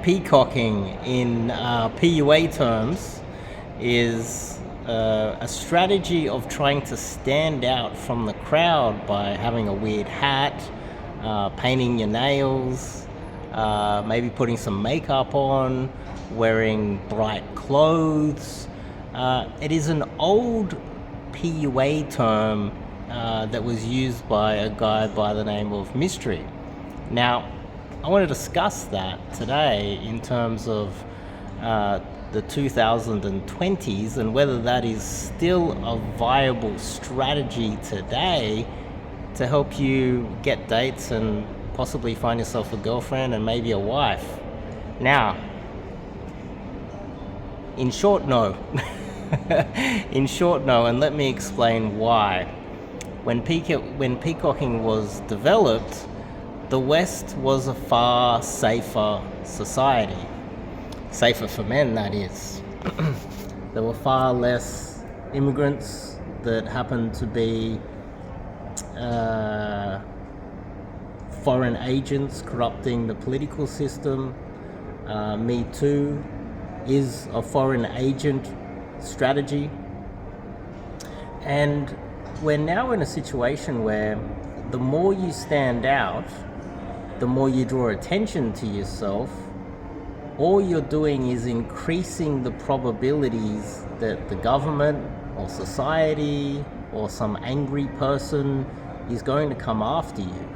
peacocking in PUA terms is a strategy of trying to stand out from the crowd by having a weird hat, painting your nails, maybe putting some makeup on, wearing bright clothes. It is an old PUA term that was used by a guy by the name of Mystery. Now, I want to discuss that today in terms of the 2020s and whether that is still a viable strategy today to help you get dates and possibly find yourself a girlfriend and maybe a wife. Now, in short, no. In short, no, and let me explain why. When peacocking was developed, the West was a far safer society. Safer for men, that is. There were far less immigrants that happened to be foreign agents corrupting the political system. Me Too is a foreign agent strategy. And we're now in a situation where the more you stand out, the more you draw attention to yourself, all you're doing is increasing the probabilities that the government or society or some angry person is going to come after you.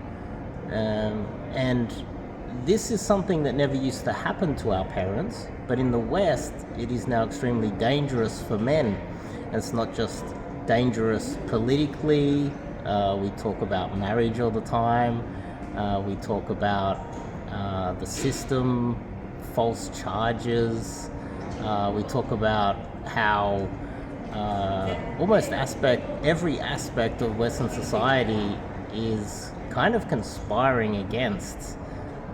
And this is something that never used to happen to our parents, but in the West, it is now extremely dangerous for men. And it's not just dangerous politically. We talk about marriage all the time. We talk about the system, false charges. We talk about how almost every aspect of Western society is kind of conspiring against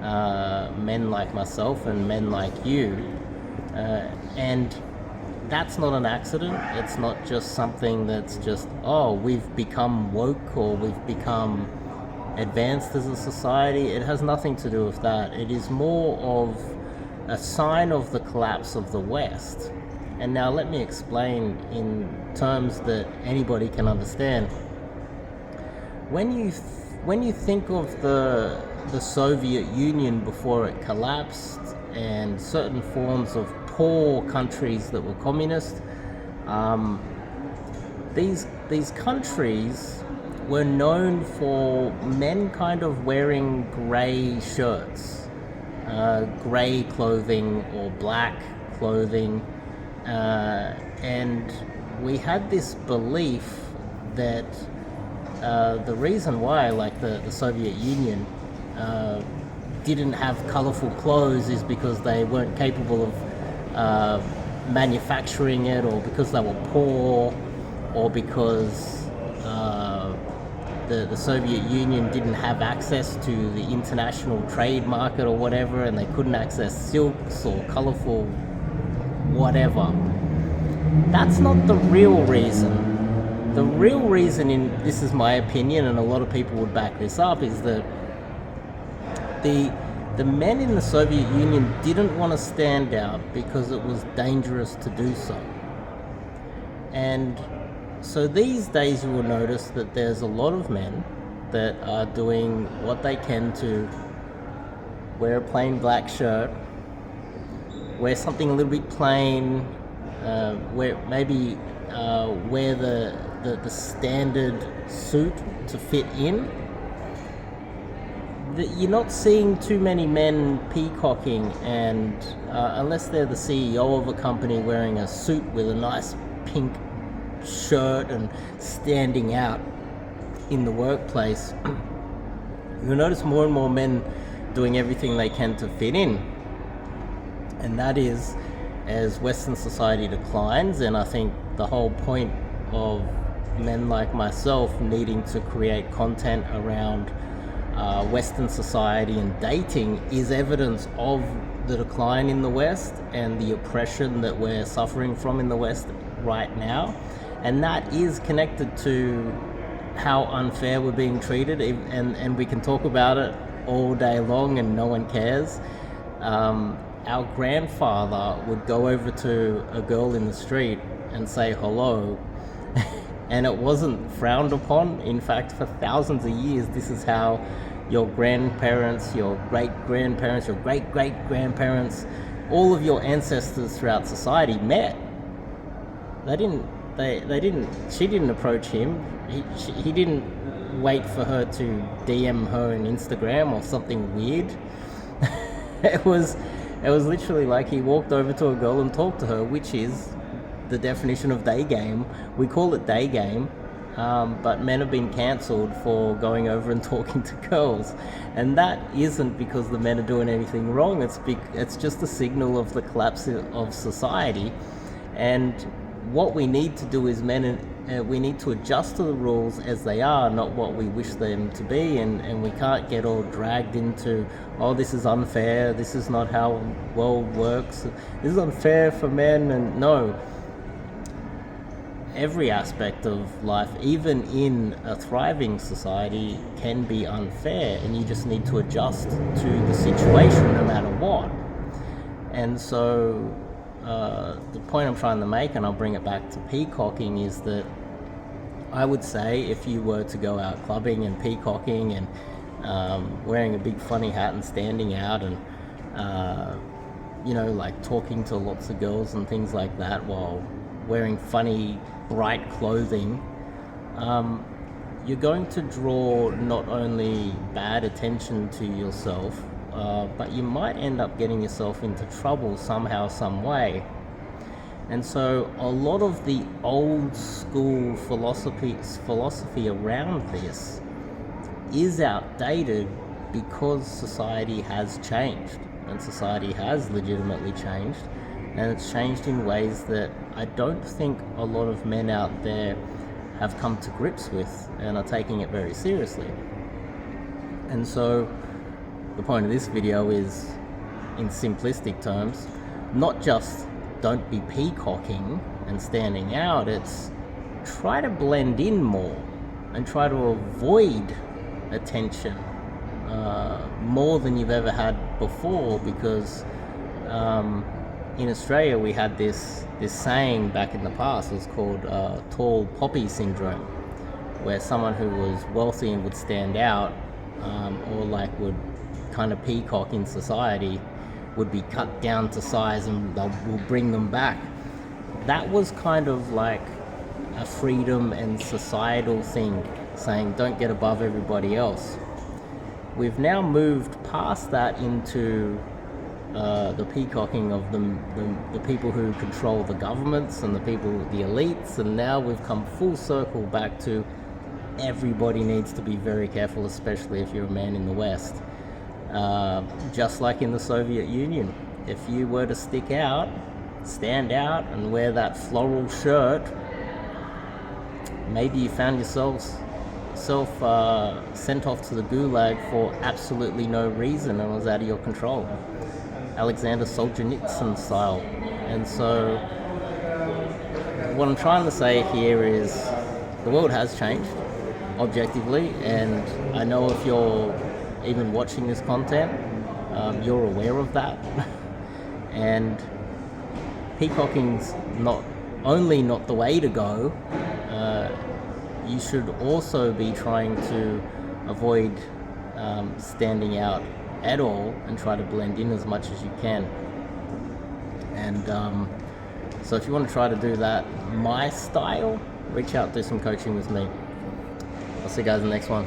men like myself and men like you. And that's not an accident. It's not just something that's just, we've become woke or we've become advanced as a society. It has nothing to do with that. It is more of a sign of the collapse of the West. And now let me explain in terms that anybody can understand. When you think of the Soviet Union before it collapsed and certain forms of poor countries that were communist, these countries were known for men kind of wearing grey shirts, grey clothing or black clothing, and we had this belief that the reason why, like the Soviet Union didn't have colourful clothes is because they weren't capable of manufacturing it, or because they were poor, or because the Soviet Union didn't have access to the international trade market or whatever, and they couldn't access silks or colourful whatever. That's not the real reason. The real reason, this is my opinion, and a lot of people would back this up, is that the men in the Soviet Union didn't want to stand out because it was dangerous to do so. And so these days you will notice that there's a lot of men that are doing what they can to wear a plain black shirt, wear something a little bit plain, wear the standard suit to fit in. You're not seeing too many men peacocking, and unless they're the CEO of a company wearing a suit with a nice pink shirt and standing out in the workplace, you'll notice more and more men doing everything they can to fit in. And that is, as Western society declines, and I think the whole point of men like myself needing to create content around Western society and dating is evidence of the decline in the West and the oppression that we're suffering from in the West right now. And that is connected to how unfair we're being treated, and we can talk about it all day long and no one cares. our grandfather would go over to a girl in the street and say hello, and it wasn't frowned upon. In fact, for thousands of years, this is how your grandparents, your great-grandparents, your great-great-grandparents, all of your ancestors throughout society met. She didn't approach him. He didn't wait for her to DM her on Instagram or something weird. It was literally like he walked over to a girl and talked to her, which is the definition of day game. We call it day game, but men have been cancelled for going over and talking to girls, and that isn't because the men are doing anything wrong. It's just a signal of the collapse of society, and what we need to do is we need to adjust to the rules as they are, not what we wish them to be, and we can't get all dragged into, oh, this is unfair, this is not how world works, this is unfair for men. And no, every aspect of life, even in a thriving society, can be unfair, and you just need to adjust to the situation no matter what. And so the point I'm trying to make, and I'll bring it back to peacocking, is that I would say if you were to go out clubbing and peacocking and wearing a big funny hat and standing out and like talking to lots of girls and things like that while wearing funny bright clothing, you're going to draw not only bad attention to yourself, but you might end up getting yourself into trouble somehow, some way. And so a lot of the old school philosophy around this is outdated because society has changed, and society has legitimately changed, and it's changed in ways that I don't think a lot of men out there have come to grips with and are taking it very seriously. And so the point of this video is, in simplistic terms, not just don't be peacocking and standing out, it's try to blend in more and try to avoid attention more than you've ever had before, because in Australia we had this saying back in the past. It was called tall poppy syndrome, where someone who was wealthy and would stand out, or like would kind of peacock in society, would be cut down to size and will bring them back. That was kind of like a freedom and societal thing, saying don't get above everybody else. We've now moved past that into the peacocking of the people who control the governments and the elites, and now we've come full circle back to everybody needs to be very careful, especially if you're a man in the West. Just like in the Soviet Union, if you were to stick out, stand out, and wear that floral shirt, maybe you found yourself sent off to the gulag for absolutely no reason and was out of your control. Alexander Solzhenitsyn style. And so what I'm trying to say here is the world has changed objectively, and I know if you're even watching this content, you're aware of that. And peacocking's not only not the way to go, you should also be trying to avoid standing out at all and try to blend in as much as you can. And so if you want to try to do that my style, reach out, do some coaching with me. I'll see you guys in the next one.